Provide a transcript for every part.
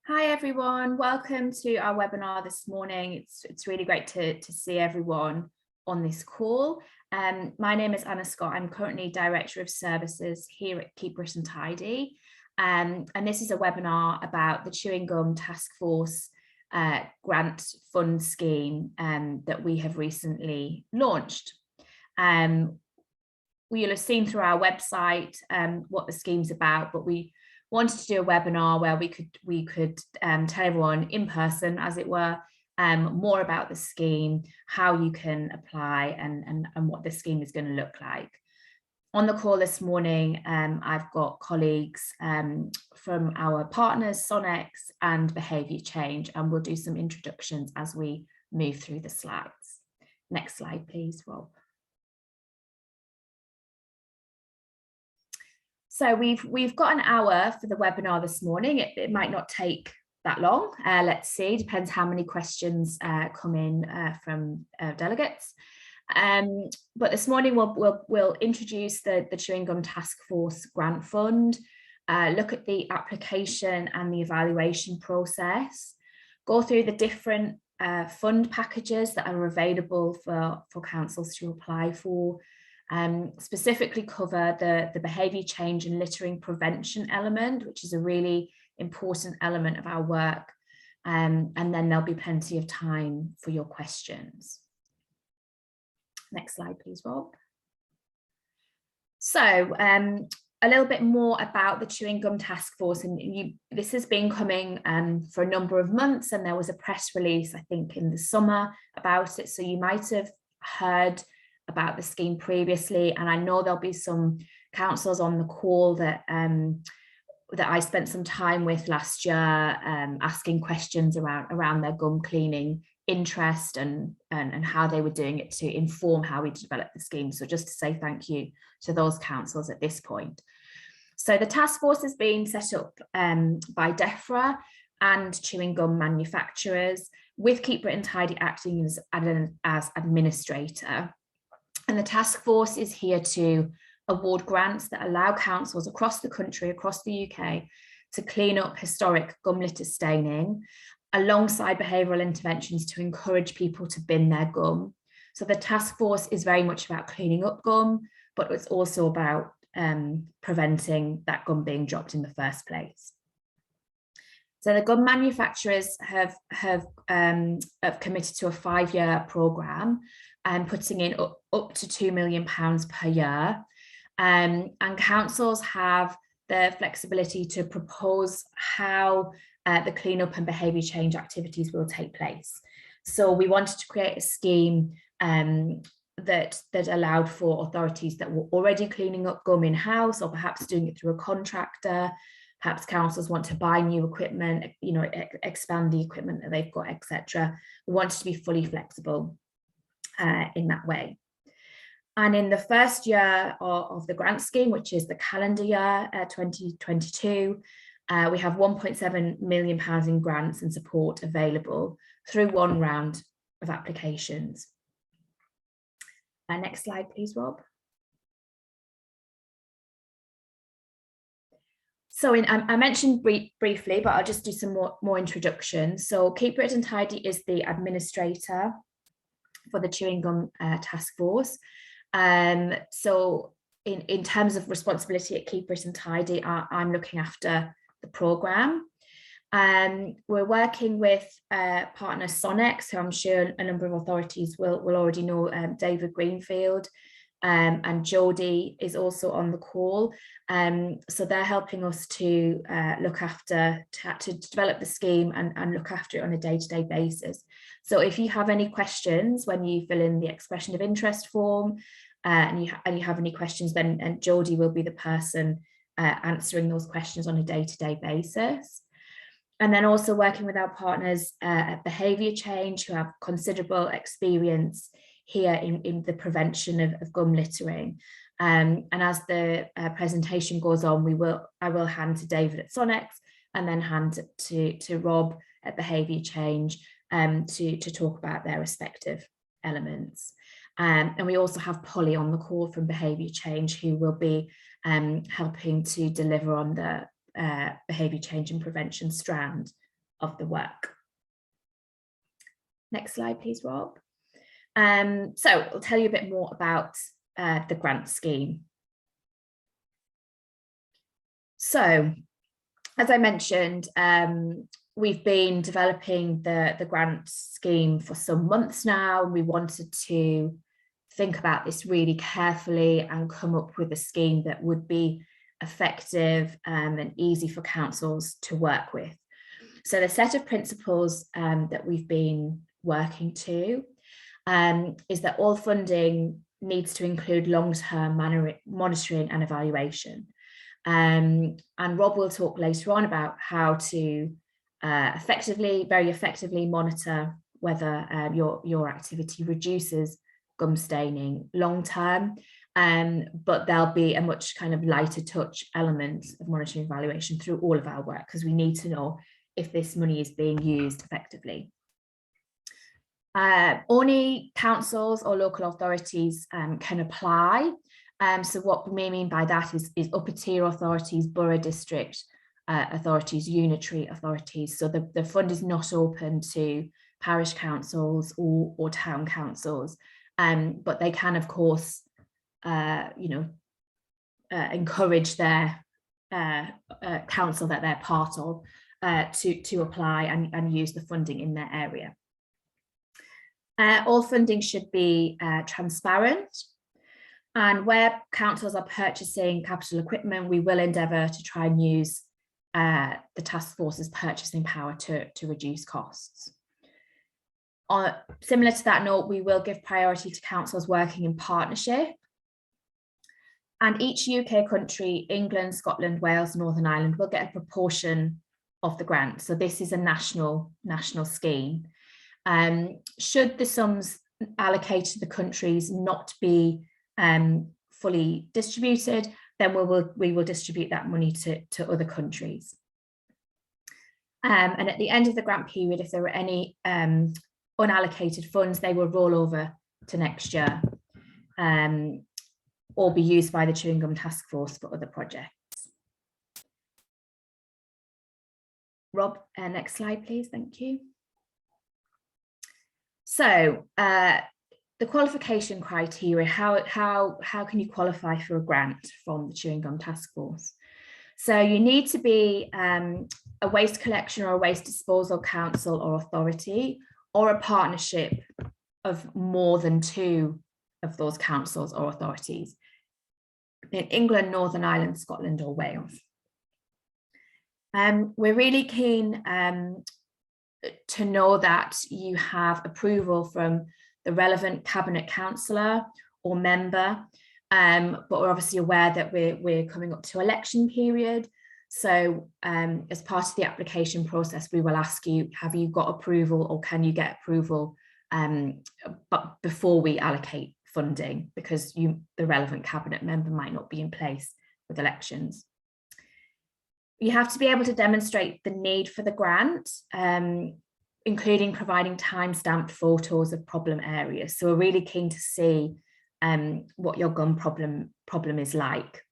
Hi everyone, welcome to our webinar this morning. It's really great to see everyone on this call. My name is Anna Scott. I'm currently Director of Services here at Keep It Tidy. And this is a webinar about the Chewing Gum Task Force grant fund scheme that we have recently launched. You'll have seen through our website what the scheme's about, but we wanted to do a webinar where we could tell everyone in person, as it were, more about the scheme, how you can apply and what the scheme is going to look like. On the call this morning, I've got colleagues from our partners, Sonex and Behaviour Change, and we'll do some introductions as we move through the slides. Next slide, please, Rob. So we've got an hour for the webinar this morning. It might not take that long. Let's see, depends how many questions come in from delegates. But this morning we'll introduce the Chewing Gum Task Force Grant Fund, look at the application and the evaluation process, go through the different fund packages that are available for councils to apply for, specifically cover the behaviour change and littering prevention element, which is a really important element of our work. And then there'll be plenty of time for your questions. Next slide, please, Rob. So a little bit more about the Chewing Gum Task Force. And this has been coming for a number of months, and there was a press release, I think, in the summer about it. So you might have heard about the scheme previously, and I know there'll be some councils on the call that I spent some time with last year, asking questions around their gum cleaning interest and how they were doing it to inform how we developed the scheme. So just to say thank you to those councils at this point. So the task force has been set up by DEFRA and chewing gum manufacturers, with Keep It Tidy acting as administrator. And the task force is here to award grants that allow councils across the country, across the UK, to clean up historic gum litter staining, alongside behavioural interventions to encourage people to bin their gum. So the task force is very much about cleaning up gum, but it's also about preventing that gum being dropped in the first place. So the gum manufacturers have committed to a 5-year programme and putting in up to £2 million per year. And councils have the flexibility to propose how the cleanup and behaviour change activities will take place. So we wanted to create a scheme that allowed for authorities that were already cleaning up gum in-house, or perhaps doing it through a contractor. Perhaps councils want to buy new equipment, expand the equipment that they've got, etc. We wanted to be fully flexible in that way. And in the first year of the grant scheme, which is the calendar year 2022, we have £1.7 million in grants and support available through one round of applications. Next slide, please, Rob. So I mentioned briefly, but I'll just do some more introduction. So Keep It Tidy is the administrator for the Chewing Gum Task Force. So in terms of responsibility at Keep It Tidy, I'm looking after the programme. We're working with partner Sonex, who I'm sure a number of authorities will already know, David Greenfield, and Jodie is also on the call. So they're helping us to look after, to develop the scheme and look after it on a day-to-day basis. So if you have any questions when you fill in the expression of interest form and you have any questions, then Jodie will be the person answering those questions on a day-to-day basis. And then also working with our partners at Behaviour Change, who have considerable experience here in the prevention of gum littering. And as the presentation goes on, I will hand to David at Sonex and then hand to Rob at Behaviour Change to talk about their respective elements. And we also have Polly on the call from Behaviour Change, who will be helping to deliver on the behaviour change and prevention strand of the work. Next slide, please, Rob. So I'll tell you a bit more about the grant scheme. So, as I mentioned, we've been developing the grant scheme for some months now. We wanted to think about this really carefully and come up with a scheme that would be effective and easy for councils to work with. So the set of principles that we've been working to is that all funding needs to include long-term monitoring and evaluation. And Rob will talk later on about how to very effectively monitor whether your activity reduces gum staining long term, but there'll be a much kind of lighter touch element of monitoring evaluation through all of our work, because we need to know if this money is being used effectively. Only councils or local authorities can apply. So what we may mean by that is upper tier authorities, borough district authorities, unitary authorities. So the fund is not open to parish councils or town councils, but they can, of course, encourage their council that they're part of to apply and use the funding in their area. All funding should be transparent. And where councils are purchasing capital equipment, we will endeavour to try and use the task force's purchasing power to reduce costs. Similar to that note, we will give priority to councils working in partnership. And each UK country, England, Scotland, Wales, Northern Ireland, will get a proportion of the grant. So this is a national scheme. Should the sums allocated to the countries not be fully distributed, then we will distribute that money to other countries. And at the end of the grant period, if there are any unallocated funds, they will roll over to next year or be used by the Chewing Gum Task Force for other projects. Rob, next slide, please. Thank you. So the qualification criteria, how can you qualify for a grant from the Chewing Gum Task Force? So you need to be a waste collection or a waste disposal council or authority, or a partnership of more than 2 of those councils or authorities in England, Northern Ireland, Scotland or Wales. We're really keen to know that you have approval from the relevant cabinet councillor or member, but we're obviously aware that we're coming up to election period. So as part of the application process, we will ask you, have you got approval or can you get approval but before we allocate funding, because the relevant cabinet member might not be in place with elections. You have to be able to demonstrate the need for the grant, including providing time-stamped photos of problem areas. So we're really keen to see what your gum problem is like.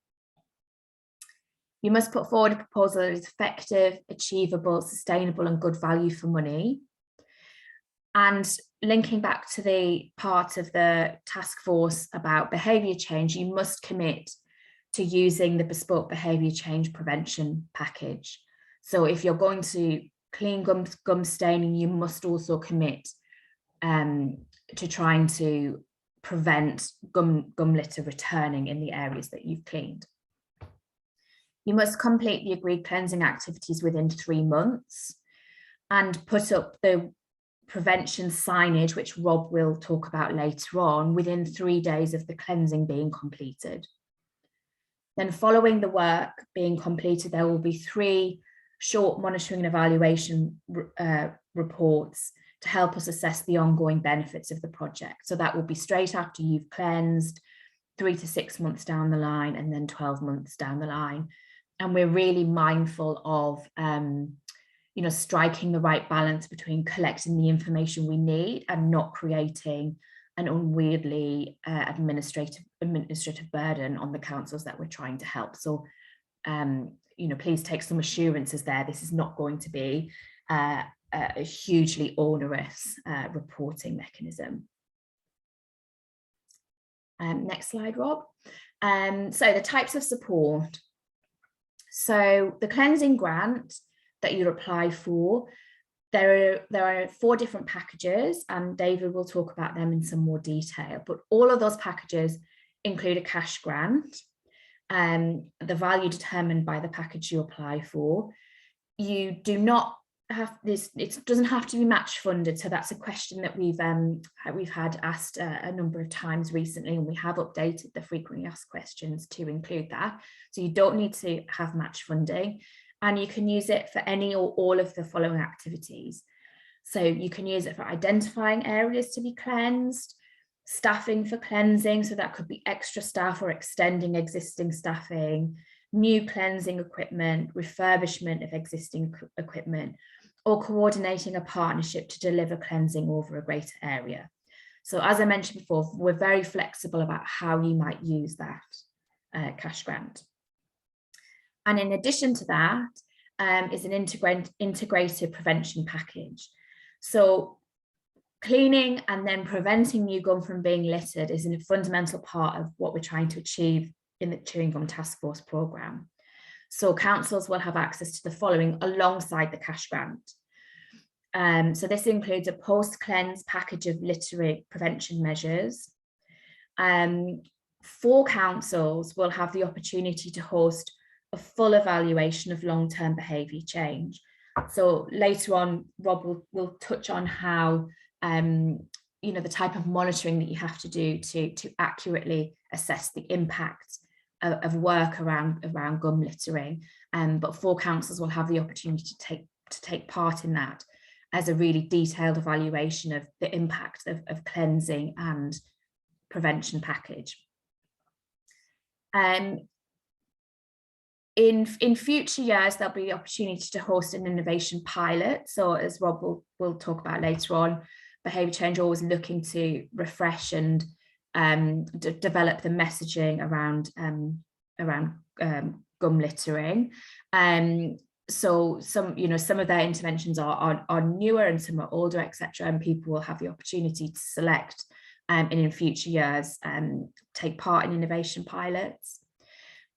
You must put forward a proposal that is effective, achievable, sustainable and good value for money. And linking back to the part of the task force about behaviour change, you must commit to using the bespoke behaviour change prevention package. So if you're going to clean gum staining, you must also commit to trying to prevent gum litter returning in the areas that you've cleaned. You must complete the agreed cleansing activities within 3 months and put up the prevention signage, which Rob will talk about later on, within 3 days of the cleansing being completed. Then following the work being completed, there will be 3 short monitoring and evaluation reports to help us assess the ongoing benefits of the project. So that will be straight after you've cleansed, 3 to 6 months down the line, and then 12 months down the line. And we're really mindful of striking the right balance between collecting the information we need and not creating an unwieldy administrative burden on the councils that we're trying to help. So please take some assurances there. This is not going to be a hugely onerous reporting mechanism. Next slide, Rob. So the types of support. So the cleansing grant that you apply for, there are 4 different packages, and David will talk about them in some more detail, but all of those packages include a cash grant, the value determined by the package you apply for. You do not have this, it doesn't have to be match funded, so that's a question that we've had asked a number of times recently, and we have updated the frequently asked questions to include that. So you don't need to have match funding, and you can use it for any or all of the following activities. So you can use it for identifying areas to be cleansed, staffing for cleansing, so that could be extra staff or extending existing staffing, new cleansing equipment, refurbishment of existing equipment, or coordinating a partnership to deliver cleansing over a greater area. So as I mentioned before, we're very flexible about how you might use that cash grant. And in addition to that is an integrated prevention package. So cleaning and then preventing new gum from being littered is a fundamental part of what we're trying to achieve in the Chewing Gum Task Force programme. So councils will have access to the following alongside the cash grant. So this includes a post-cleanse package of littering prevention measures. 4 councils will have the opportunity to host a full evaluation of long-term behaviour change. So later on, Rob will touch on how you know, the type of monitoring that you have to do to accurately assess the impact of work around gum littering. But 4 councils will have the opportunity to take part in that as a really detailed evaluation of the impact of cleansing and prevention package. In future years, there'll be the opportunity to host an innovation pilot. So as Rob will talk about later on, Behaviour Change always looking to refresh and develop the messaging around gum littering. So some of their interventions are newer and some are older, etc. And people will have the opportunity to select and in future years take part in innovation pilots.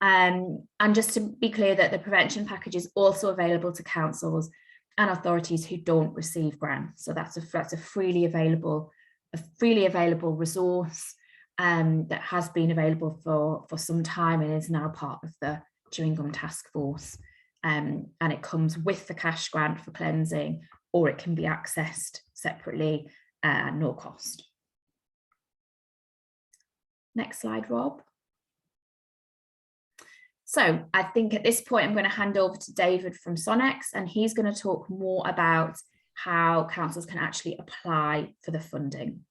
And just to be clear that the prevention package is also available to councils and authorities who don't receive grants. So that's a freely available resource that has been available for some time and is now part of the Chewing Gum Task Force. And it comes with the cash grant for cleansing, or it can be accessed separately at no cost. Next slide, Rob. So I think at this point, I'm going to hand over to David from Sonex, and he's going to talk more about how councils can actually apply for the funding.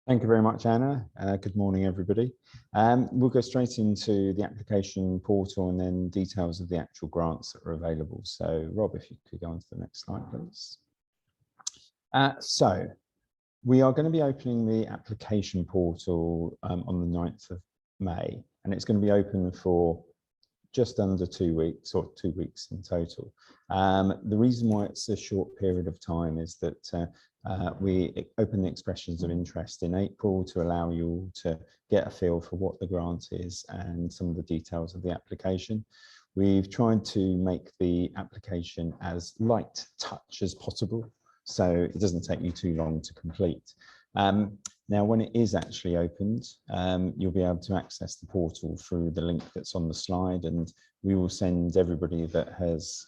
Thank you very much, Anna. Good morning, everybody. We'll go straight into the application portal and then details of the actual grants that are available. So Rob, if you could go on to the next slide, please. So we are going to be opening the application portal on the 9th of May, and it's going to be open for just under 2 weeks, or 2 weeks in total. The reason why it's a short period of time is that we open the expressions of interest in April to allow you all to get a feel for what the grant is and some of the details of the application. We've tried to make the application as light touch as possible, so it doesn't take you too long to complete. Now, when it is actually opened, you'll be able to access the portal through the link that's on the slide, and we will send everybody that has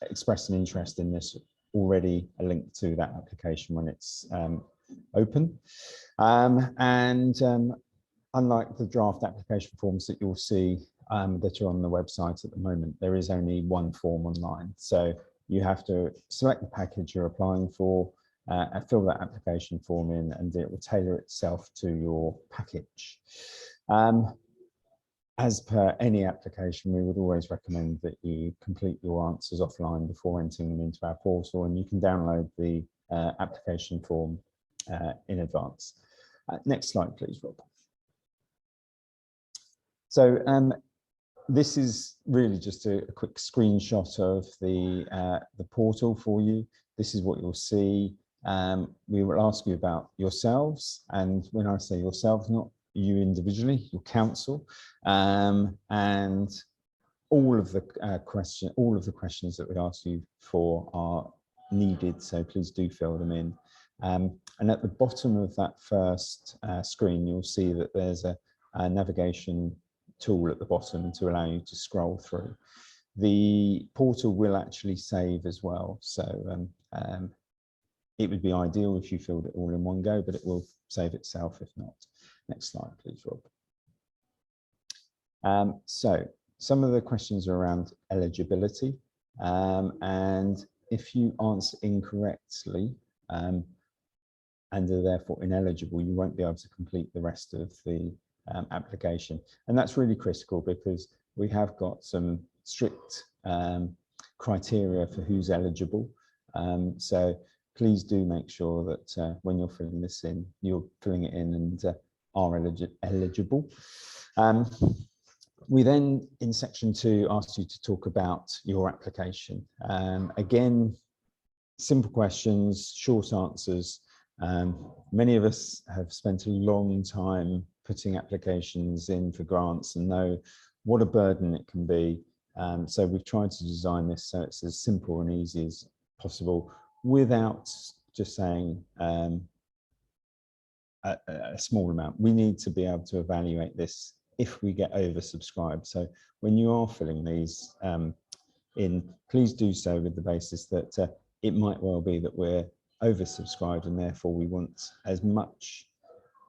expressed an interest in this already a link to that application when it's open. Unlike the draft application forms that you'll see that are on the website at the moment, there is only one form online. So you have to select the package you're applying for, and fill that application form in, and it will tailor itself to your package. As per any application, we would always recommend that you complete your answers offline before entering them into our portal, and you can download the application form in advance. Next slide, please, Rob. So this is really just a quick screenshot of the portal for you. This is what you'll see. We will ask you about yourselves, and when I say yourselves, not you individually, your council, and all of the questions that we ask you for are needed, so please do fill them in. And at the bottom of that first screen, you'll see that there's a navigation tool at the bottom to allow you to scroll through. The portal will actually save as well, so it would be ideal if you filled it all in one go, but it will save itself if not. Next slide, please, Rob. So some of the questions are around eligibility, and if you answer incorrectly and are therefore ineligible, you won't be able to complete the rest of the application. And that's really critical because we have got some strict criteria for who's eligible. So please do make sure that when you're filling this in, you're filling it in and are eligible. We then, in section 2, asked you to talk about your application. Again, simple questions, short answers. Many of us have spent a long time putting applications in for grants and know what a burden it can be. So we've tried to design this so it's as simple and easy as possible without just saying a small amount. We need to be able to evaluate this if we get oversubscribed. So when you are filling these in, please do so with the basis that it might well be that we're oversubscribed and therefore we want as much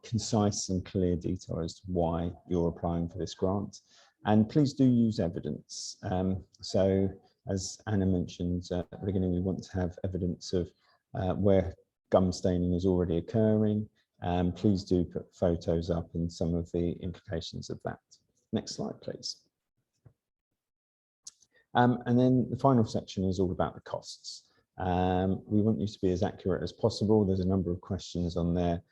concise and clear detail as to why you're applying for this grant. And please do use evidence. So as Anna mentioned at the beginning, we want to have evidence of where gum staining is already occurring. Please do put photos up and some of the implications of that. Next slide, please. And then the final section is all about the costs. We want you to be as accurate as possible. There's a number of questions on there.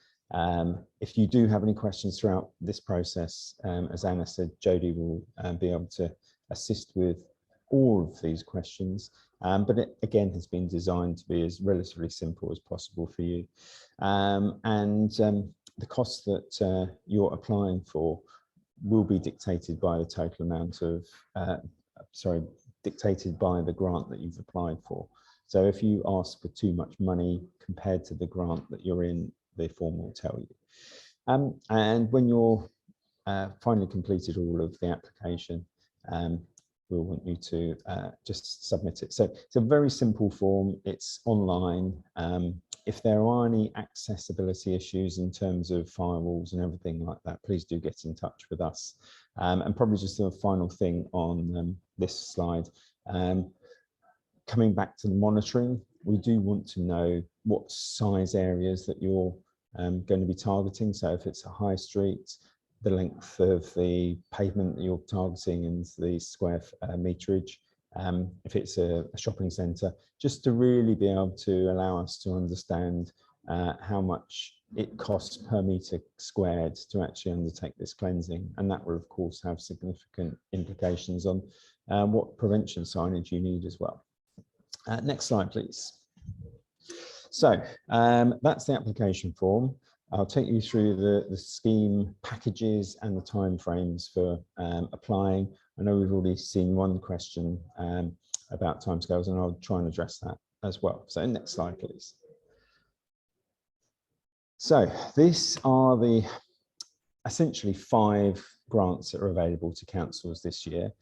If you do have any questions throughout this process, as Anna said, Jodie will be able to assist with all of these questions, but it again has been designed to be as relatively simple as possible for you. The costs that you're applying for will be dictated by the total amount of, dictated by the grant that you've applied for. So if you ask for too much money compared to the grant that you're in, the form will tell you. And when you're finally completed all of the application, we'll want you to just submit it. So it's a very simple form, it's online. If there are any accessibility issues in terms of firewalls and everything like that, please do get in touch with us. And probably just a final thing on this slide. Coming back to the monitoring, we do want to know what size areas that you're going to be targeting. So if it's a high street, the length of the pavement that you're targeting and the square meterage. If it's a shopping centre, just to really be able to allow us to understand how much it costs per metre squared to actually undertake this cleansing. And that will of course have significant implications on what prevention signage you need as well. Next slide, please. So that's the application form. I'll take you through the scheme packages and the timeframes for applying. I know we've already seen one question about timescales, and I'll try and address that as well. So next slide, please. So these are the essentially 5 grants that are available to councils this year.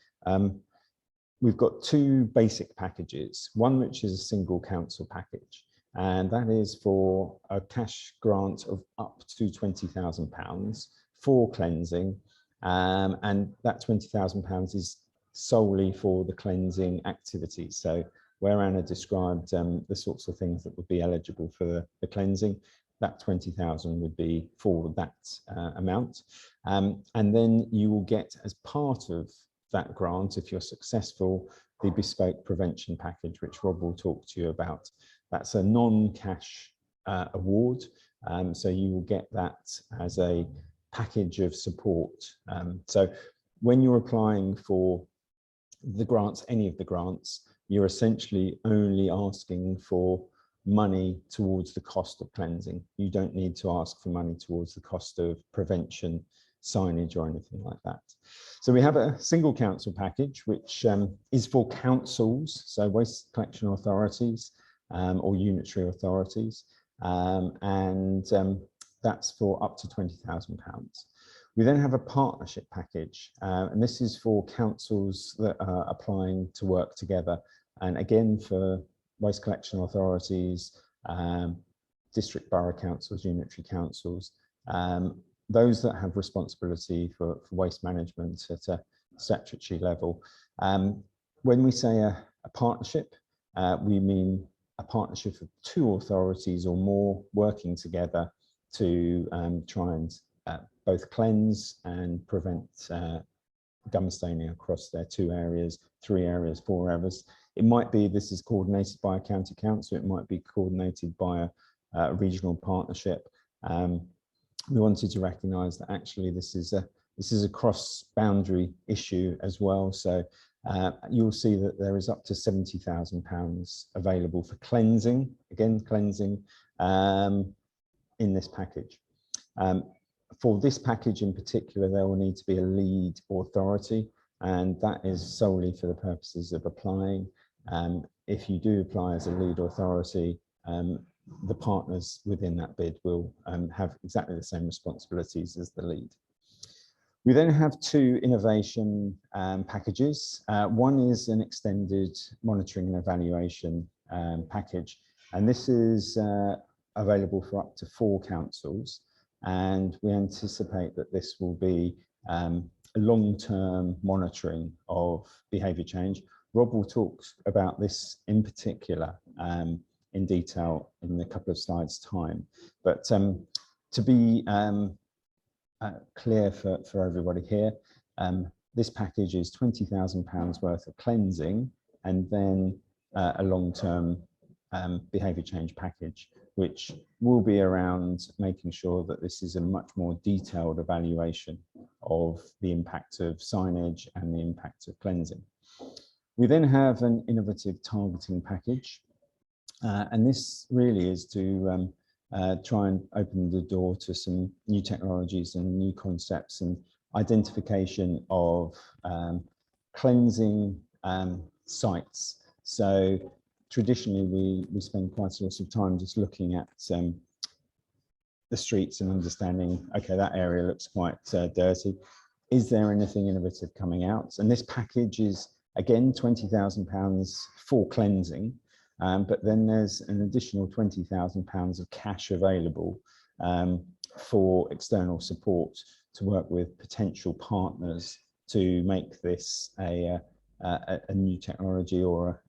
We've got 2 basic packages, one which is a single council package, and that is for a cash grant of up to £20,000 for cleansing, and that £20,000 is solely for the cleansing activities. So where Anna described the sorts of things that would be eligible for the cleansing, that 20,000 would be for that amount. And then you will get, as part of that grant, if you're successful, the bespoke prevention package, which Rob will talk to you about. That's a non-cash award, so you will get that as a package of support. So when you're applying for the grants, any of the grants, you're essentially only asking for money towards the cost of cleansing. You don't need to ask for money towards the cost of prevention, signage or anything like that. So we have a single council package, which is for councils, so waste collection authorities or unitary authorities, that's for up to £20,000. We then have a partnership package, and this is for councils that are applying to work together. And again, for waste collection authorities, district borough councils, unitary councils, those that have responsibility for waste management at a statutory level. When we say a partnership, we mean a partnership of two authorities or more working together to try and both cleanse and prevent gum staining across their 2 areas, 3 areas, 4 areas. It might be this is coordinated by a county council, it might be coordinated by a regional partnership. We wanted to recognise that actually this is a cross-boundary issue as well. So you'll see that there is up to £70,000 available for cleansing, again cleansing, in this package. For this package in particular, there will need to be a lead authority, and that is solely for the purposes of applying. If you do apply as a lead authority, the partners within that bid will have exactly the same responsibilities as the lead. We then have 2 innovation packages. One is an extended monitoring and evaluation package, and this is available for up to 4 councils. And we anticipate that this will be a long-term monitoring of behaviour change. Rob will talk about this in particular in detail in a couple of slides' time. But to be clear for everybody here, this package is £20,000 worth of cleansing and then a long-term behaviour change package, which will be around making sure that this is a much more detailed evaluation of the impact of signage and the impact of cleansing. We then have an innovative targeting package, and this really is to try and open the door to some new technologies and new concepts and identification of cleansing sites. So traditionally, we spend quite a lot of time just looking at the streets and understanding, okay, that area looks quite dirty. Is there anything innovative coming out? And this package is, again, £20,000 for cleansing, but then there's an additional £20,000 of cash available for external support to work with potential partners to make this a new technology or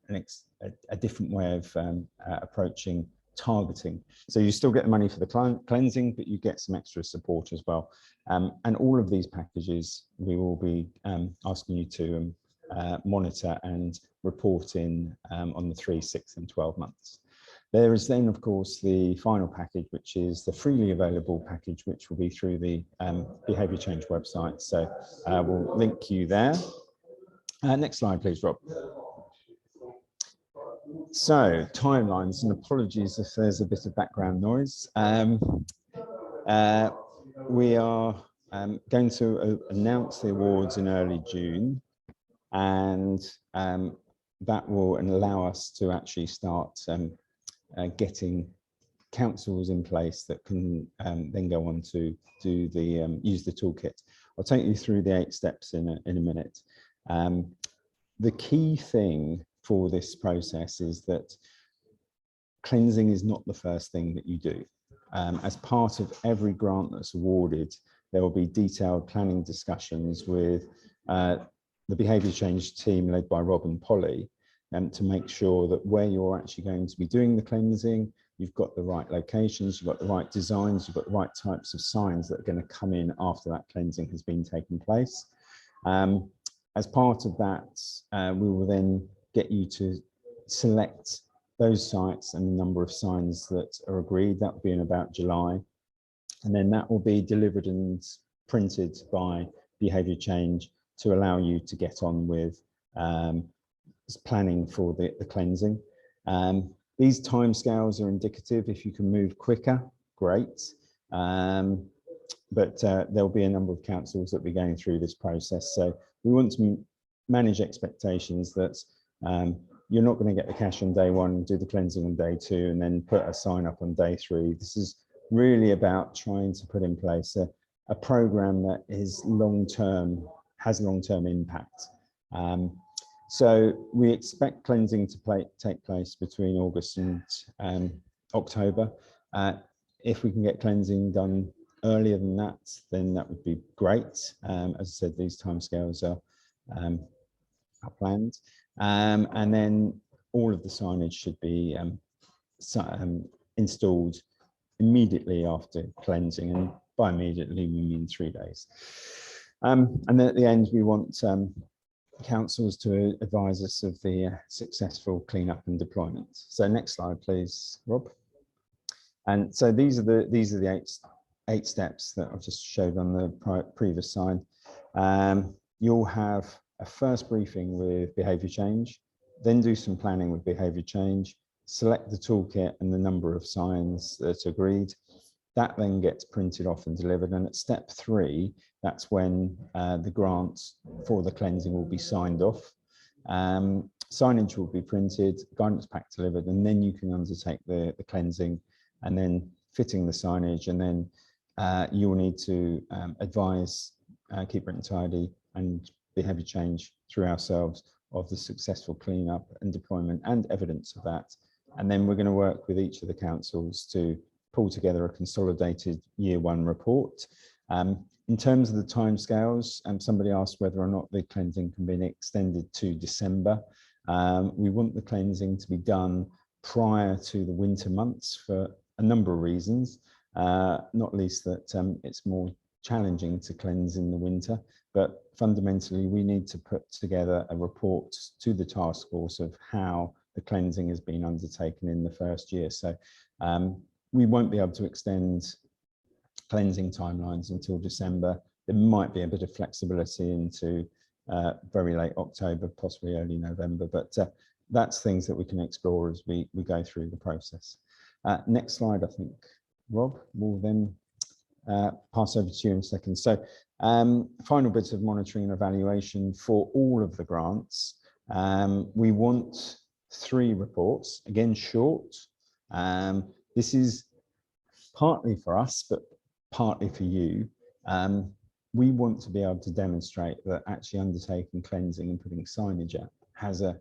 a different way of approaching targeting. So you still get the money for the cleansing, but you get some extra support as well. And all of these packages we will be asking you to monitor and report in on the 3, 6 and 12 months. There is then, of course, the final package, which is the freely available package, which will be through the Behaviour Change website. So we'll link you there. Next slide, please, Rob. So timelines, and apologies if there's a bit of background noise. We are going to announce the awards in early June, and that will allow us to actually start getting councils in place that can then go on to do the use the toolkit. I'll take you through the 8 steps in a minute. The key thing for this process is that cleansing is not the first thing that you do. As part of every grant that's awarded, there will be detailed planning discussions with the behaviour change team led by Rob and Polly, to make sure that where you're actually going to be doing the cleansing, you've got the right locations, you've got the right designs, you've got the right types of signs that are going to come in after that cleansing has been taken place. As part of that, we will then get you to select those sites and the number of signs that are agreed. That will be in about July. And then that will be delivered and printed by Behaviour Change to allow you to get on with planning for the cleansing. These timescales are indicative. If you can move quicker, great. But there'll be a number of councils that will be going through this process. So we want to manage expectations that you're not going to get the cash on day one, do the cleansing on day two, and then put a sign up on day three. This is really about trying to put in place a program that is long-term, has long-term impact. So we expect cleansing to take place between August and October. If we can get cleansing done earlier than that, then that would be great. As I said, these timescales are planned. And then all of the signage should be installed immediately after cleansing, and by immediately we mean 3 days. And then at the end, we want councils to advise us of the successful cleanup and deployment. So next slide, please, Rob. And so these are the eight steps that I've just showed on the previous slide. You'll have a first briefing with behaviour change, then do some planning with behaviour change, select the toolkit and the number of signs that's agreed. That then gets printed off and delivered. And at step 3, that's when the grant for the cleansing will be signed off. Signage will be printed, guidance pack delivered, and then you can undertake the cleansing and then fitting the signage. And then you will need to advise Keep Britain Tidy and behaviour change through ourselves of the successful cleanup and deployment and evidence of that. And then we're going to work with each of the councils to pull together a consolidated year 1 report. In terms of the timescales, somebody asked whether or not the cleansing can be extended to December. We want the cleansing to be done prior to the winter months for a number of reasons, not least that it's more challenging to cleanse in the winter, but fundamentally we need to put together a report to the task force of how the cleansing has been undertaken in the first year. So we won't be able to extend cleansing timelines until December. There might be a bit of flexibility into very late October, possibly early November, but that's things that we can explore as we go through the process. Next slide, I think, Rob, will then pass over to you in a second. So final bits of monitoring and evaluation for all of the grants. We want 3 reports, again, short. This is partly for us, but partly for you. We want to be able to demonstrate that actually undertaking cleansing and putting signage up has a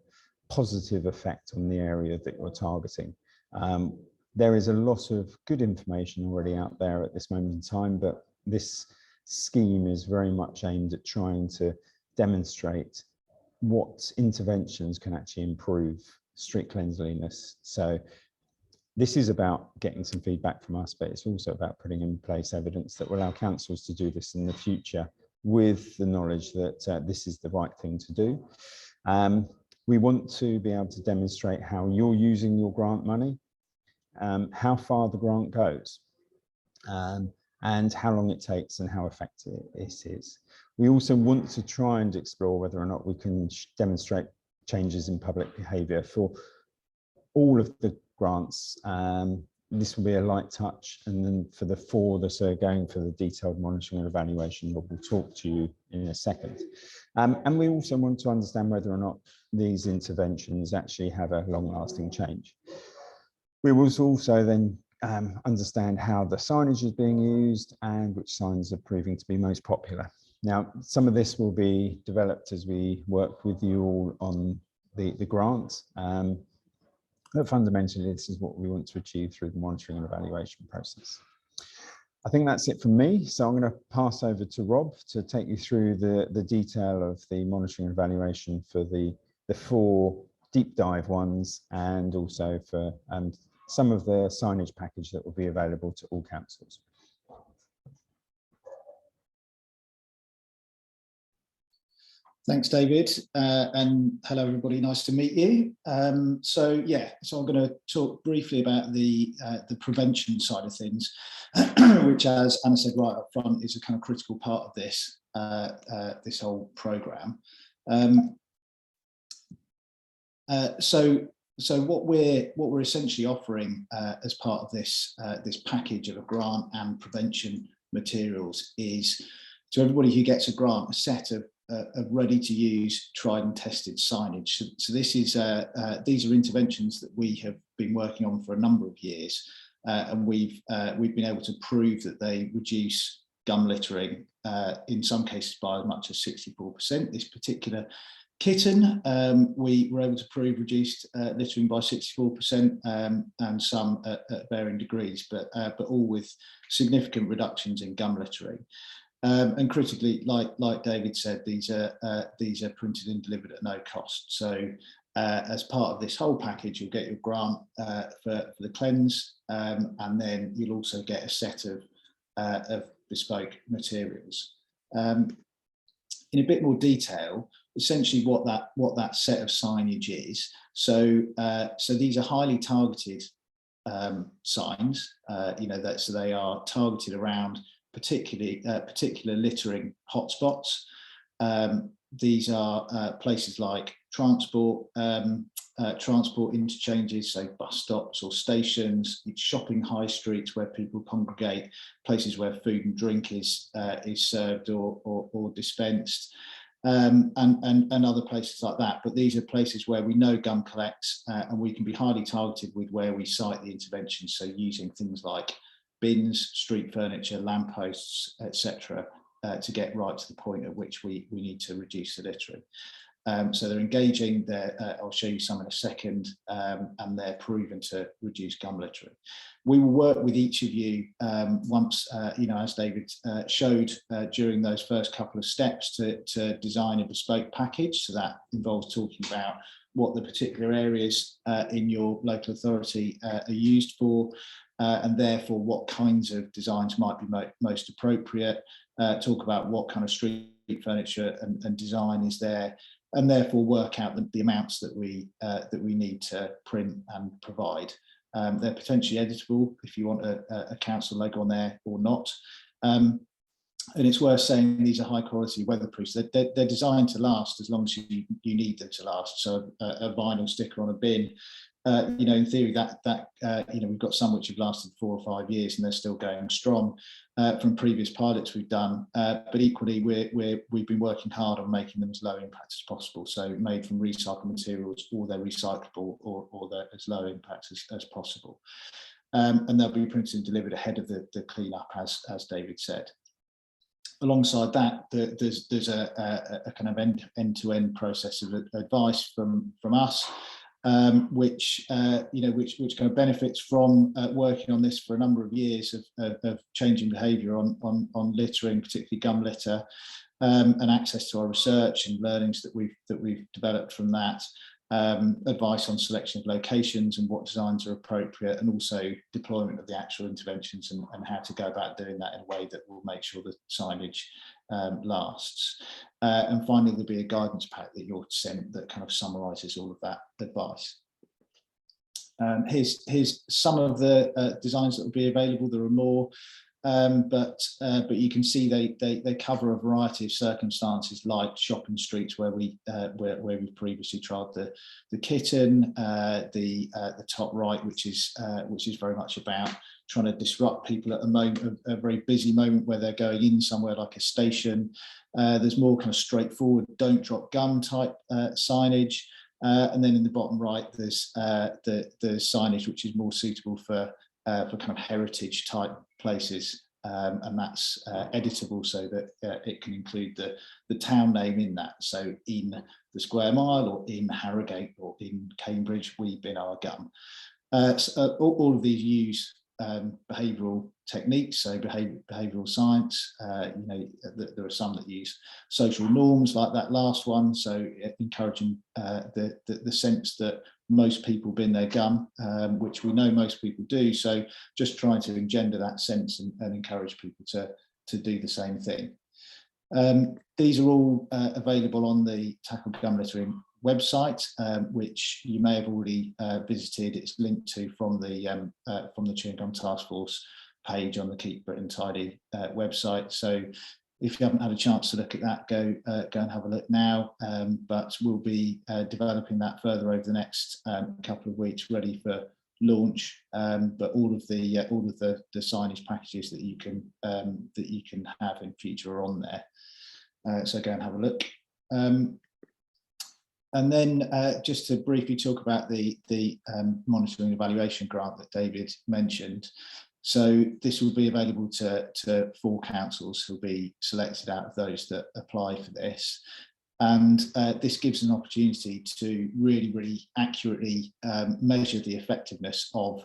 positive effect on the area that you're targeting. There is a lot of good information already out there at this moment in time, but this scheme is very much aimed at trying to demonstrate what interventions can actually improve street cleanliness. So this is about getting some feedback from us, but it's also about putting in place evidence that will allow councils to do this in the future with the knowledge that this is the right thing to do. We want to be able to demonstrate how you're using your grant money, how far the grant goes, and how long it takes and how effective it is. We also want to try and explore whether or not we can demonstrate changes in public behaviour for all of the grants. This will be a light touch, and then for the 4 that are going for the detailed monitoring and evaluation, we'll talk to you in a second. And we also want to understand whether or not these interventions actually have a long-lasting change. We will also then understand how the signage is being used and which signs are proving to be most popular. Now, some of this will be developed as we work with you all on the grant. But fundamentally, this is what we want to achieve through the monitoring and evaluation process. I think that's it from me. So I'm going to pass over to Rob to take you through the detail of the monitoring and evaluation for the 4 deep dive ones, and also for some of the signage package that will be available to all councils. Thanks, David, and hello everybody. Nice to meet you. So I'm going to talk briefly about the prevention side of things, which, as Anna said right up front, is a kind of critical part of this this whole program. So what we're essentially offering as part of this this package of a grant and prevention materials is to everybody who gets a grant a set of ready-to-use, tried and tested signage. So this is these are interventions that we have been working on for a number of years, and we've been able to prove that they reduce gum littering in some cases by as much as 64%. This particular kitten, we were able to prove reduced littering by 64%, and some at varying degrees, but all with significant reductions in gum littering. And critically, like David said, these are printed and delivered at no cost. So as part of this whole package, you'll get your grant for the cleanse, and then you'll also get a set of bespoke materials. In a bit more detail, essentially what that set of signage is. So these are highly targeted signs. So they are targeted around particular littering hotspots. These are places like transport interchanges, so bus stops or stations, shopping high streets where people congregate, places where food and drink is served or dispensed, and other places like that. But these are places where we know gum collects, and we can be highly targeted with where we site the intervention. So using things like bins, street furniture, lampposts, etc., to get right to the point at which we need to reduce the littering. So they're engaging. I'll show you some in a second, and they're proven to reduce gum littering. We will work with each of you once, as David showed during those first couple of steps, to design a bespoke package. So that involves talking about what the particular areas in your local authority are used for, and therefore what kinds of designs might be most appropriate. Talk about what kind of street furniture and design is there, and therefore work out the amounts that we need to print and provide. They're potentially editable if you want a council logo on there or not. And it's worth saying these are high quality weatherproof. They're designed to last as long as you need them to last. So a vinyl sticker on a bin, in theory we've got some which have lasted 4 or 5 years and they're still going strong from previous pilots we've done. But equally, we've been working hard on making them as low impact as possible. So made from recycled materials, or they're recyclable, or they're as low impact as possible. And they'll be printed and delivered ahead of the cleanup, as David said. Alongside that, there's a kind of end-to-end process of advice from us, which kind of benefits from working on this for a number of years of changing behaviour on littering, particularly gum litter, and access to our research and learnings that we've developed from that. Advice on selection of locations and what designs are appropriate, and also deployment of the actual interventions and how to go about doing that in a way that will make sure the signage lasts. And finally, there'll be a guidance pack that you're sent that kind of summarises all of that advice. Here's some of the designs that will be available. There are more. But you can see they cover a variety of circumstances, like shopping streets where we've previously trialled the kitten, the top right, which is very much about trying to disrupt people at a very busy moment where they're going in somewhere like a station. There's more kind of straightforward don't drop gum type signage, and then in the bottom right there's the signage which is more suitable for kind of heritage type places, and that's editable so that it can include the town name in that. So in the Square Mile, or in Harrogate, or in Cambridge, we bin our gum. So all of these use behavioural techniques, so behavioural science. There are some that use social norms, like that last one. So encouraging the sense that most people bin their gum, which we know most people do. So just trying to engender that sense and encourage people to do the same thing. These are all available on the Tackle Gum Littering website, which you may have already visited. It's linked to from the Chewing Gum Task Force page on the Keep Britain Tidy website. So if you haven't had a chance to look at that, go and have a look now. But we'll be developing that further over the next couple of weeks, ready for launch. But all of the signage packages that you can have in future are on there. So go and have a look. And then just to briefly talk about the monitoring and evaluation grant that David mentioned. So this will be available to 4 councils who'll be selected out of those that apply for this. And this gives an opportunity to really accurately measure the effectiveness of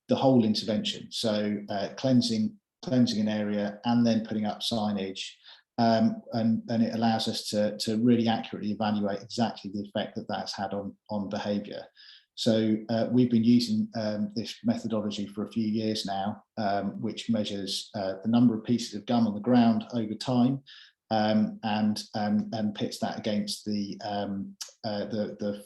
the whole intervention. So cleansing an area and then putting up signage. And it allows us to really accurately evaluate exactly the effect that that's had on behaviour. So we've been using this methodology for a few years now, which measures the number of pieces of gum on the ground over time, and pits that against the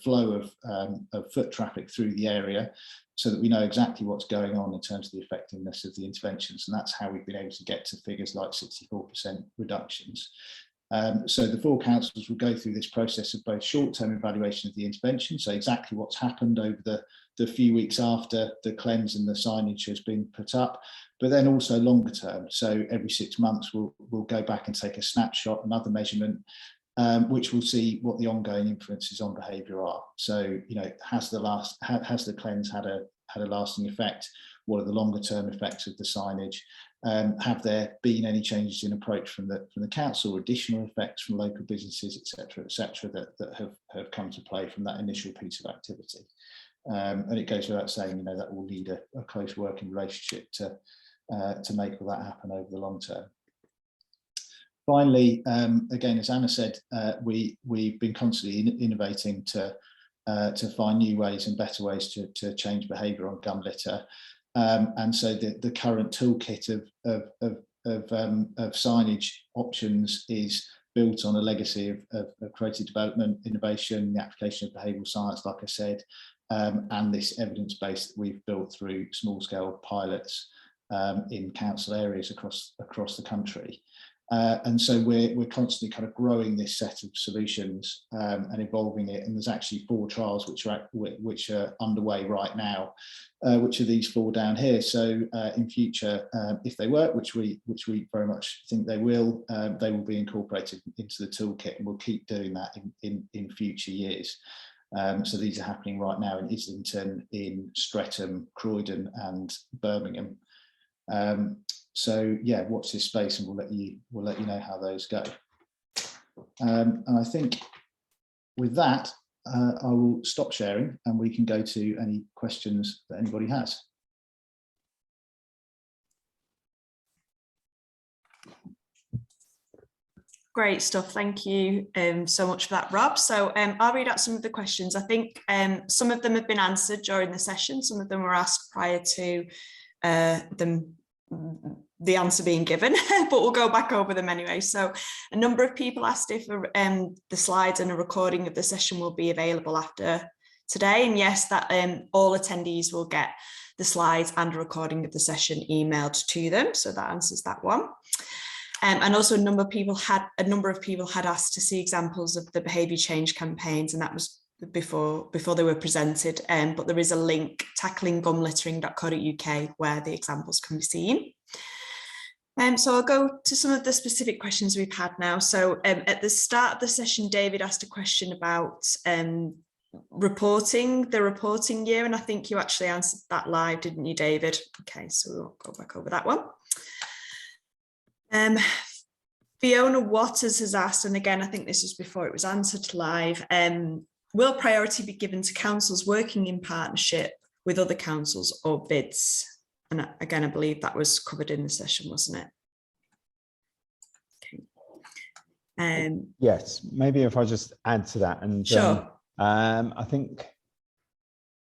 flow of foot traffic through the area, so that we know exactly what's going on in terms of the effectiveness of the interventions. And that's how we've been able to get to figures like 64% reductions. So the 4 councils will go through this process of both short-term evaluation of the intervention, so exactly what's happened over the few weeks after the cleanse and the signage has been put up, but then also longer term. So every 6 months we'll go back and take a snapshot, another measurement, which will see what the ongoing influences on behaviour are. So, you know, has the cleanse had a lasting effect? What are the longer term effects of the signage? Have there been any changes in approach from the council, additional effects from local businesses, etc., that have come to play from that initial piece of activity? And it goes without saying, you know, that will need a close working relationship to make all that happen over the long term. Finally, again, as Anna said, we've been constantly innovating to find new ways and better ways to change behaviour on gum litter. And so the current toolkit of signage options is built on a legacy of creative development, innovation, the application of behavioural science, like I said, and this evidence base that we've built through small-scale pilots in council areas across the country. And so we're constantly kind of growing this set of solutions and evolving it. And there's actually 4 trials which are underway right now, which are these 4 down here. So in future, if they work, which we very much think they will be incorporated into the toolkit, and we'll keep doing that in future years. So these are happening right now in Islington, in Streatham, Croydon, and Birmingham. So yeah, watch this space, and we'll let you know how those go. And I think with that, I will stop sharing, and we can go to any questions that anybody has. Great stuff. Thank you so much for that, Rob. So I'll read out some of the questions. I think some of them have been answered during the session. Some of them were asked prior to the answer being given, but we'll go back over them anyway. So a number of people asked if the slides and a recording of the session will be available after today. And yes, that all attendees will get the slides and a recording of the session emailed to them. So that answers that one. And also a number of people had asked to see examples of the behaviour change campaigns, and that was before they were presented. But there is a link, tacklingGumLittering.co.uk, where the examples can be seen. So I'll go to some of the specific questions we've had now. So at the start of the session, David asked a question about the reporting year, and I think you actually answered that live, didn't you, David? Okay, so we'll go back over that one. Fiona Waters has asked, and again, I think this was before it was answered live, will priority be given to councils working in partnership with other councils or bids? And again, I believe that was covered in the session, wasn't it? Okay. Yes, maybe if I just add to that. And sure. I think,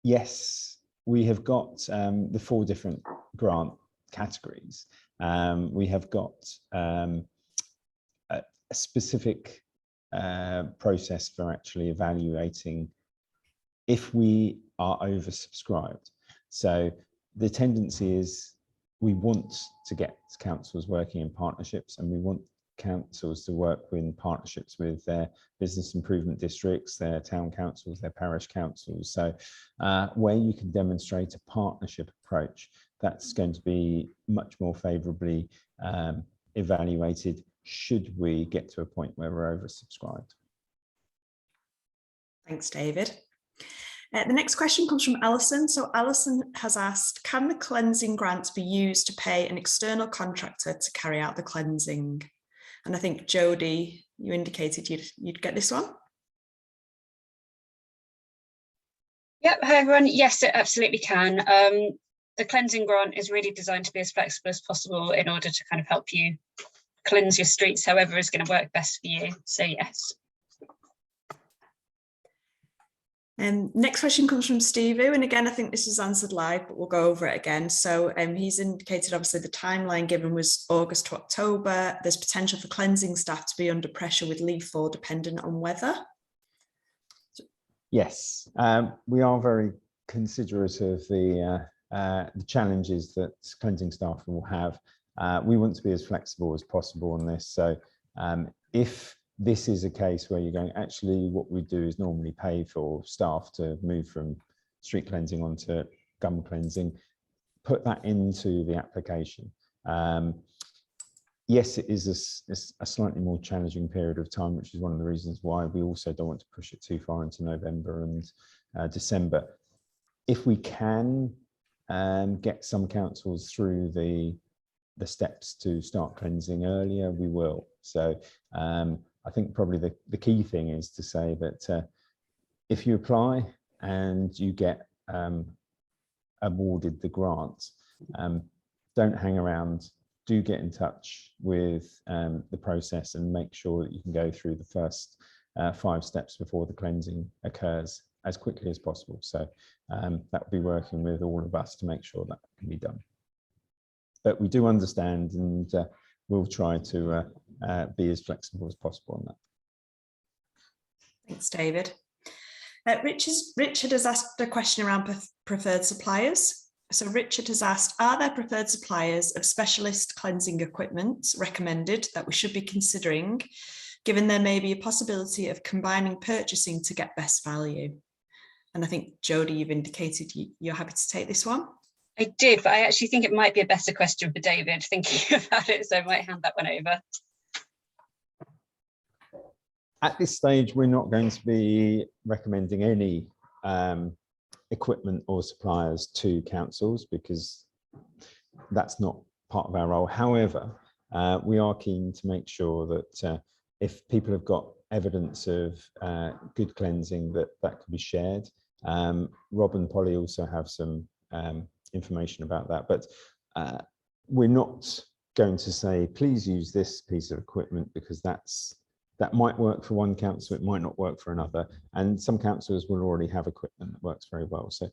yes, we have got the 4 different grant categories. We have got specific process for actually evaluating if we are oversubscribed. So the tendency is we want to get councils working in partnerships, and we want councils to work in partnerships with their business improvement districts, their town councils, their parish councils. So where you can demonstrate a partnership approach, that's going to be much more favourably evaluated should we get to a point where we're oversubscribed. Thanks, David. The next question comes from Alison. So Alison has asked, can the cleansing grant be used to pay an external contractor to carry out the cleansing? And I think, Jodie, you indicated you'd get this one. Yep, hi everyone. Yes, it absolutely can. The cleansing grant is really designed to be as flexible as possible in order to kind of help you cleanse your streets however is going to work best for you. So yes. Next question comes from Steve, and again, I think this is answered live, but we'll go over it again. So he's indicated, obviously, the timeline given was August to October. There's potential for cleansing staff to be under pressure with leaf fall dependent on weather. Yes, we are very considerate of the challenges that cleansing staff will have. We want to be as flexible as possible on this. So if this is a case where you're going, actually what we do is normally pay for staff to move from street cleansing onto gum cleansing, put that into the application. Yes, it is a slightly more challenging period of time, which is one of the reasons why we also don't want to push it too far into November and December. If we can get some councils through the steps to start cleansing earlier, we will. So I think probably the key thing is to say that if you apply and you get awarded the grant, don't hang around, do get in touch with the process and make sure that you can go through the first 5 steps before the cleansing occurs as quickly as possible. So that will be working with all of us to make sure that can be done. But we do understand, and we'll try to be as flexible as possible on that. Thanks, David. Richard has asked a question around preferred suppliers. So Richard has asked, are there preferred suppliers of specialist cleansing equipment recommended that we should be considering, given there may be a possibility of combining purchasing to get best value? And I think, Jodie, you've indicated you're happy to take this one. I did, but I actually think it might be a better question for David thinking about it, so I might hand that one over. At this stage, we're not going to be recommending any equipment or suppliers to councils because that's not part of our role. However, we are keen to make sure that if people have got evidence of good cleansing, that can be shared. Rob and Polly also have some information about that, but we're not going to say please use this piece of equipment because that might work for one council, it might not work for another, and some councils will already have equipment that works very well. So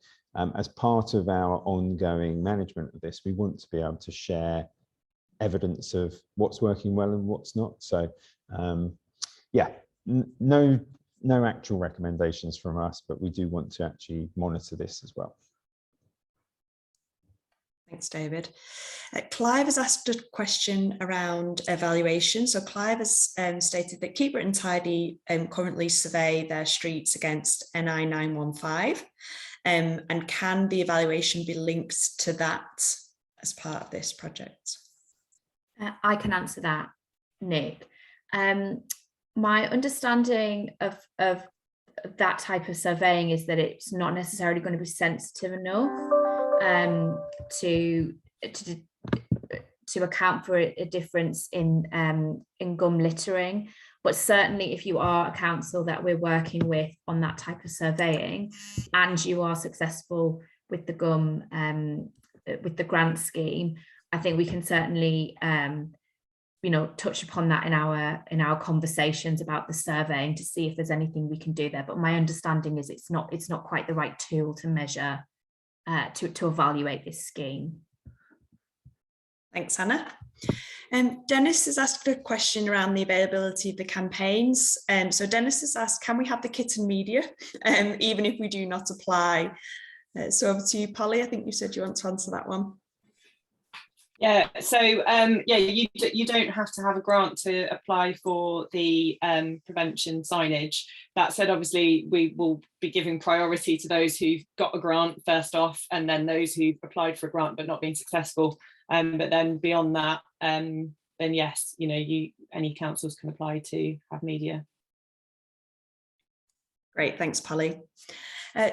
as part of our ongoing management of this, we want to be able to share evidence of what's working well and what's not. So yeah, no actual recommendations from us, but we do want to actually monitor this as well. Thanks, David. Clive has asked a question around evaluation. So Clive has stated that Keep It and Tidy currently survey their streets against NI 915, and can the evaluation be linked to that as part of this project? I can answer that, Nick. My understanding of that type of surveying is that it's not necessarily going to be sensitive enough to account for a difference in gum littering, but certainly if you are a council that we're working with on that type of surveying and you are successful with the gum with the grant scheme, I think we can certainly touch upon that in our conversations about the surveying to see if there's anything we can do there. But my understanding is it's not quite the right tool to measure to evaluate this scheme. Thanks, Hannah. Dennis has asked a question around the availability of the campaigns. So Dennis has asked, can we have the kit and media, even if we do not apply? So over to you, Polly. I think you said you want to answer that one. Yeah, so yeah, you don't have to have a grant to apply for the prevention signage. That said, obviously we will be giving priority to those who've got a grant first off, and then those who've applied for a grant but not been successful. But then beyond that, then yes, you know, any councils can apply to have media. Great, thanks, Polly.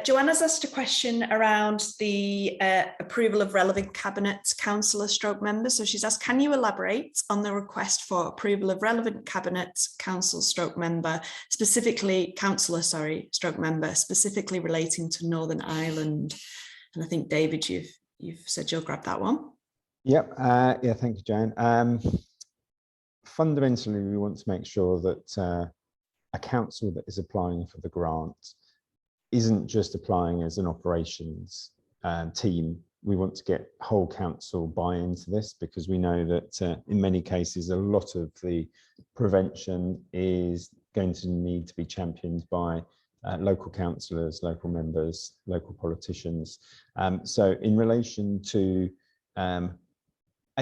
Joanna's asked a question around the approval of relevant cabinet councillor stroke members. So she's asked, can you elaborate on the request for approval of relevant cabinet council stroke member, specifically councillor, sorry, stroke member, specifically relating to Northern Ireland? And I think, David, you've said you'll grab that one. Yep. Yeah, thank you, Joan. Fundamentally, we want to make sure that a council that is applying for the grant isn't just applying as an operations team. We want to get whole council buy into this, because we know that in many cases a lot of the prevention is going to need to be championed by local councillors, local members, local politicians. So in relation to a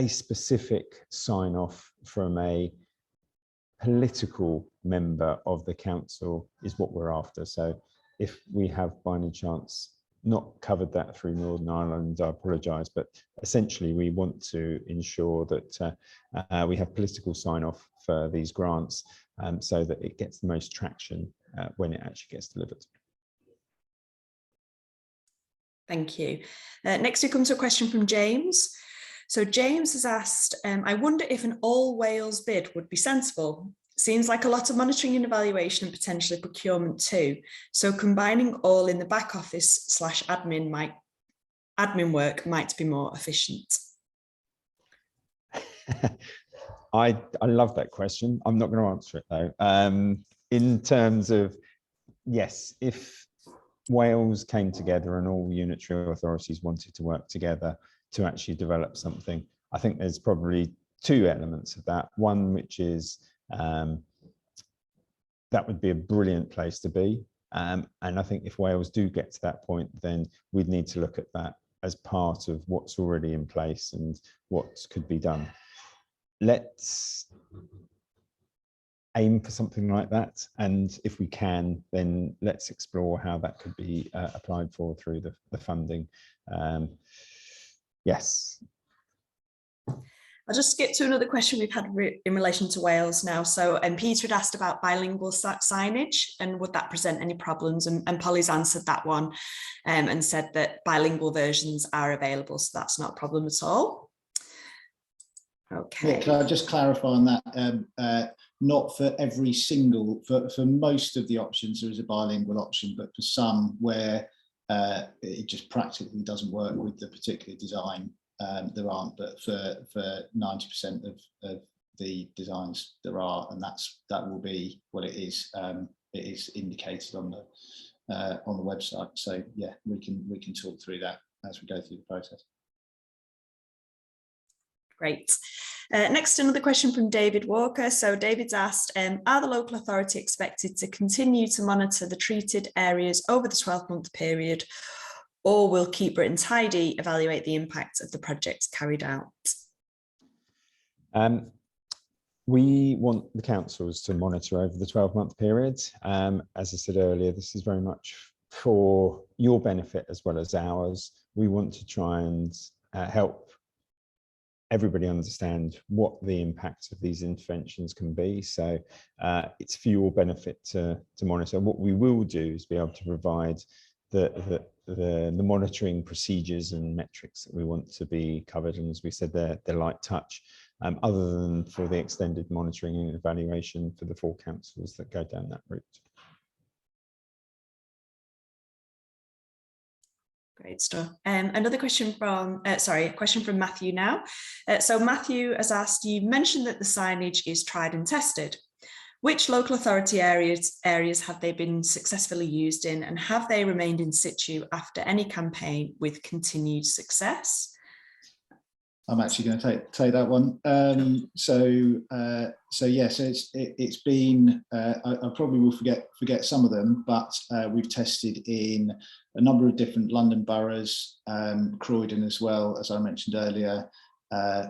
specific sign off from a political member of the council is what we're after. So if we have by any chance not covered that through Northern Ireland, I apologise, but essentially we want to ensure that we have political sign-off for these grants, so that it gets the most traction when it actually gets delivered. Thank you. Next we come to a question from James. So James has asked, I wonder if an all Wales bid would be sensible. Seems like a lot of monitoring and evaluation and potentially procurement too. So combining all in the back office / admin work might be more efficient. I love that question. I'm not going to answer it though. In terms of, yes, if Wales came together and all unitary authorities wanted to work together to actually develop something, I think there's probably two elements of that. One, which is that would be a brilliant place to be. And I think if Wales do get to that point, then we'd need to look at that as part of what's already in place and what could be done. Let's aim for something like that. And if we can, then let's explore how that could be applied for through the funding. Yes. I'll just skip to another question we've had in relation to Wales now. So Peter had asked about bilingual signage and would that present any problems? And Polly's answered that one and said that bilingual versions are available, so that's not a problem at all. Okay. Yeah, can I just clarify on that? Not for every single, for most of the options there is a bilingual option, but for some where it just practically doesn't work with the particular design, there aren't, but for 90% of the designs there are, and that will be what it is. It is indicated on the website. So yeah, we can talk through that as we go through the process. Great. Next, another question from David Walker. So David's asked, are the local authority expected to continue to monitor the treated areas over the 12-month period, or will Keep Britain Tidy evaluate the impact of the projects carried out? We want the councils to monitor over the 12-month period. As I said earlier, this is very much for your benefit as well as ours. We want to try and help everybody understand what the impact of these interventions can be. So it's for your benefit to monitor. What we will do is be able to provide the monitoring procedures and metrics that we want to be covered. And as we said, they're light touch, other than for the extended monitoring and evaluation for the 4 councils that go down that route. Great stuff. Another question from, a question from Matthew now. So Matthew has asked, you mentioned that the signage is tried and tested. Which local authority areas have they been successfully used in, and have they remained in situ after any campaign with continued success? I'm actually going to take that one. So it's been. I probably will forget some of them, but we've tested in a number of different London boroughs, Croydon as well, as I mentioned earlier,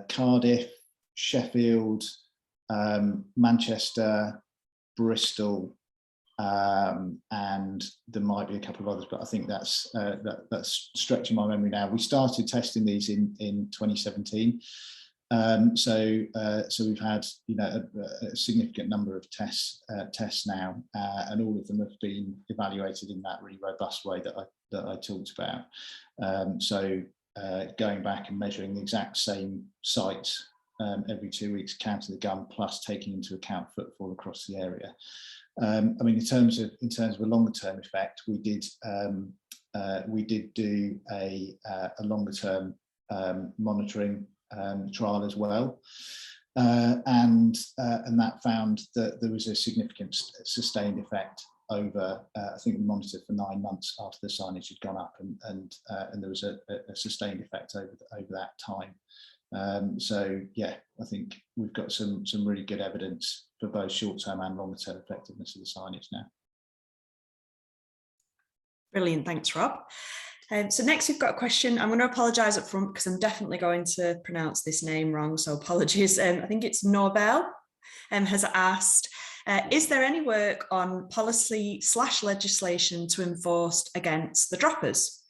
Cardiff, Sheffield, Manchester, Bristol, and there might be a couple of others, but I think that's stretching my memory now. We started testing these in 2017, so we've had a significant number of tests now, and all of them have been evaluated in that really robust way that I talked about. Going back and measuring the exact same sites every 2 weeks, counting the gum, plus taking into account footfall across the area. I mean, in terms of a longer term effect, we did do a longer term monitoring trial as well, and that found that there was a significant sustained effect over. I think we monitored for 9 months after the signage had gone up, and there was a sustained effect over that time. So yeah, I think we've got some really good evidence for both short-term and longer-term effectiveness of the signage now. Brilliant, thanks Rob. So next we've got a question. I'm going to apologise up front because I'm definitely going to pronounce this name wrong, so apologies. I think it's Norbel has asked, is there any work on policy/legislation to enforce against the droppers?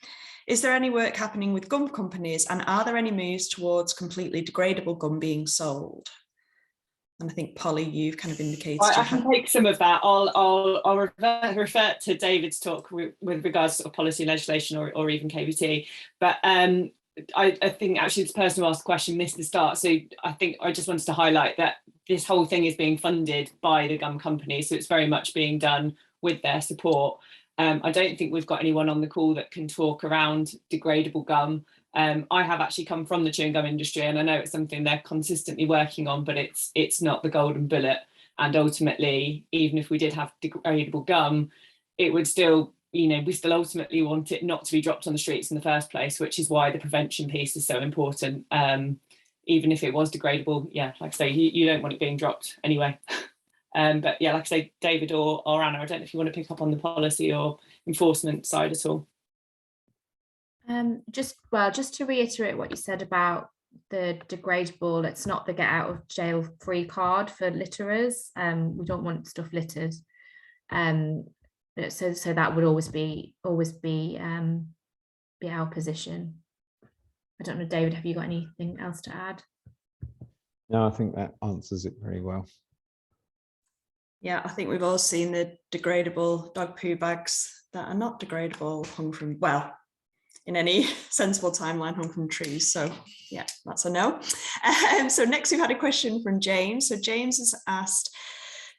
Is there any work happening with gum companies, and are there any moves towards completely degradable gum being sold? And I think Polly, you've kind of indicated. I can take some of that. I'll refer to David's talk with regards to policy legislation or even KVT. But I think actually this person who asked the question missed the start. So I think I just wanted to highlight that this whole thing is being funded by the gum company. So it's very much being done with their support. I don't think we've got anyone on the call that can talk around degradable gum. I have actually come from the chewing gum industry, and I know it's something they're consistently working on, but it's not the golden bullet. And ultimately, even if we did have degradable gum, it would still, we still ultimately want it not to be dropped on the streets in the first place, which is why the prevention piece is so important. Even if it was degradable, yeah, like I say, you don't want it being dropped anyway. But yeah, like I say, David or Anna, I don't know if you want to pick up on the policy or enforcement side at all. Just to reiterate what you said about the degradable, it's not the get out of jail free card for litterers. We don't want stuff littered. So that would always be our position. I don't know, David, have you got anything else to add? No, I think that answers it very well. Yeah, I think we've all seen the degradable dog poo bags that are not degradable hung from, well, in any sensible timeline, hung from trees. So yeah, that's a no. So next we've had a question from James. So James has asked,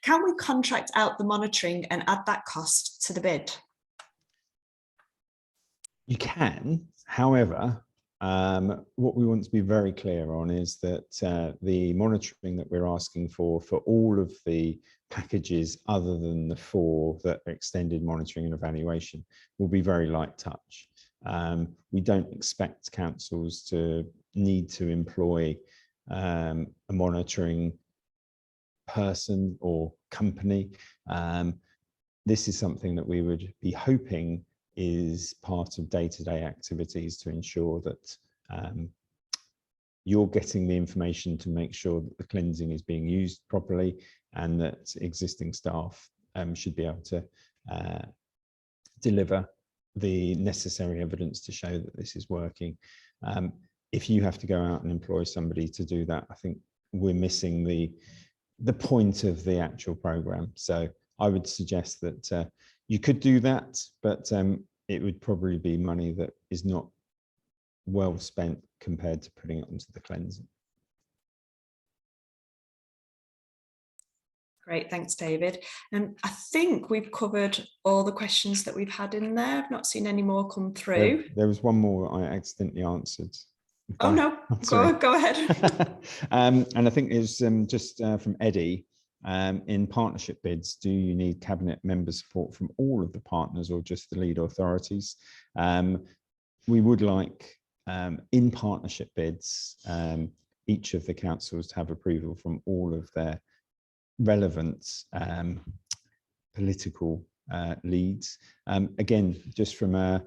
can we contract out the monitoring and add that cost to the bid? You can, however, what we want to be very clear on is that the monitoring that we're asking for all of the packages other than the 4 that are extended monitoring and evaluation will be very light touch. We don't expect councils to need to employ a monitoring person or company. This is something that we would be hoping is part of day-to-day activities to ensure that you're getting the information to make sure that the cleansing is being used properly, and that existing staff should be able to deliver the necessary evidence to show that this is working. If you have to go out and employ somebody to do that, I think we're missing the point of the actual program. So I would suggest that you could do that, but it would probably be money that is not well spent compared to putting it onto the cleansing. Great, thanks, David. And I think we've covered all the questions that we've had in there. I've not seen any more come through. There was one more I accidentally answered. Oh no, go ahead. And I think it's just from Eddie. In partnership bids, do you need cabinet member support from all of the partners or just the lead authorities? We would like in partnership bids, each of the councils to have approval from all of their relevant political leads. Again, just from a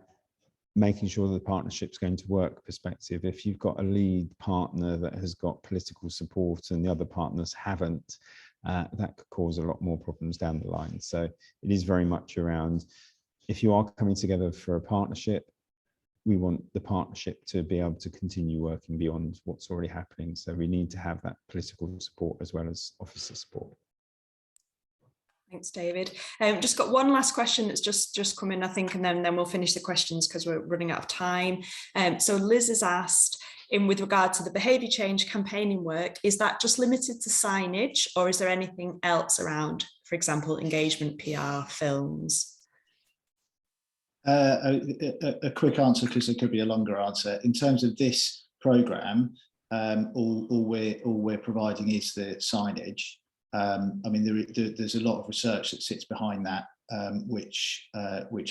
making sure the partnership's going to work perspective, if you've got a lead partner that has got political support and the other partners haven't, that could cause a lot more problems down the line. So it is very much around, if you are coming together for a partnership, we want the partnership to be able to continue working beyond what's already happening. So we need to have that political support as well as officer support. Thanks, David. Just got one last question that's just come in, I think, and then we'll finish the questions because we're running out of time. So Liz has asked, with regard to the behaviour change campaigning work, is that just limited to signage, or is there anything else around, for example, engagement, PR, films? A quick answer, because it could be a longer answer. In terms of this programme, all we're providing is the signage. I mean, there's a lot of research that sits behind that, which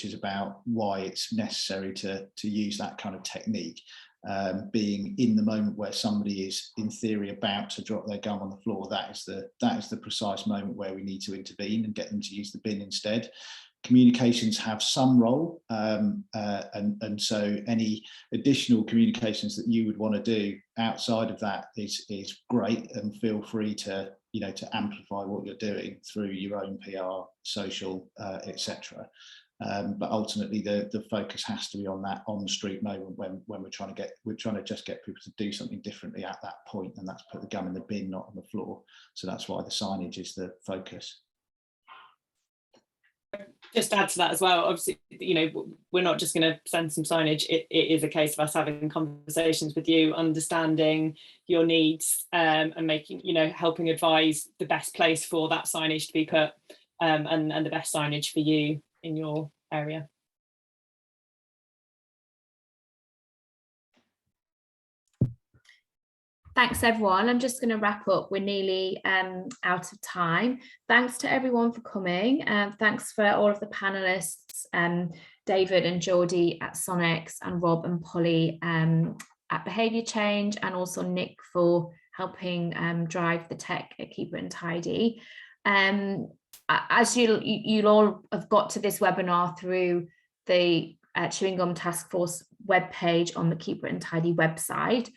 is about why it's necessary to use that kind of technique. Being in the moment where somebody is, in theory, about to drop their gum on the floor, that is the precise moment where we need to intervene and get them to use the bin instead. Communications have some role, and so any additional communications that you would want to do outside of that is great, and feel free to to amplify what you're doing through your own PR, social, etc. But ultimately, the focus has to be on that on-street moment when we're trying to just get people to do something differently at that point, and that's put the gum in the bin, not on the floor. So that's why the signage is the focus. Just to add to that as well, obviously, we're not just going to send some signage. It is a case of us having conversations with you, understanding your needs, and making, helping advise the best place for that signage to be put, and the best signage for you in your area. Thanks, everyone. I'm just going to wrap up. We're nearly out of time. Thanks to everyone for coming. Thanks for all of the panelists, David and Geordie at Sonics, and Rob and Polly at Behaviour Change, and also Nick for helping drive the tech at Keep It Tidy. As you'll all have got to this webinar through the Chewing Gum Task Force webpage on the Keep It Tidy website.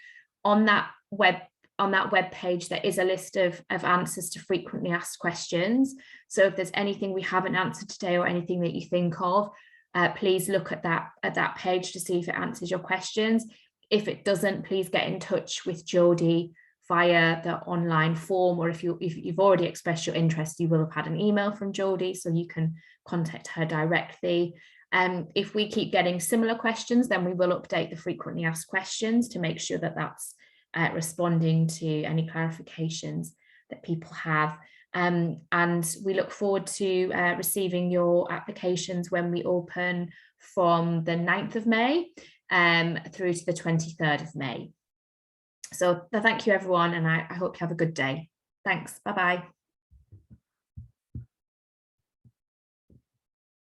On that web page, there is a list of answers to frequently asked questions. So if there's anything we haven't answered today, or anything that you think of, please look at that page to see if it answers your questions. If it doesn't, please get in touch with Jodie via the online form, or if you've already expressed your interest, you will have had an email from Jodie, so you can contact her directly. If we keep getting similar questions, then we will update the frequently asked questions to make sure that that's responding to any clarifications that people have. And we look forward to receiving your applications when we open from the 9th of May through to the 23rd of May. So thank you, everyone, and I hope you have a good day. Thanks. Bye-bye.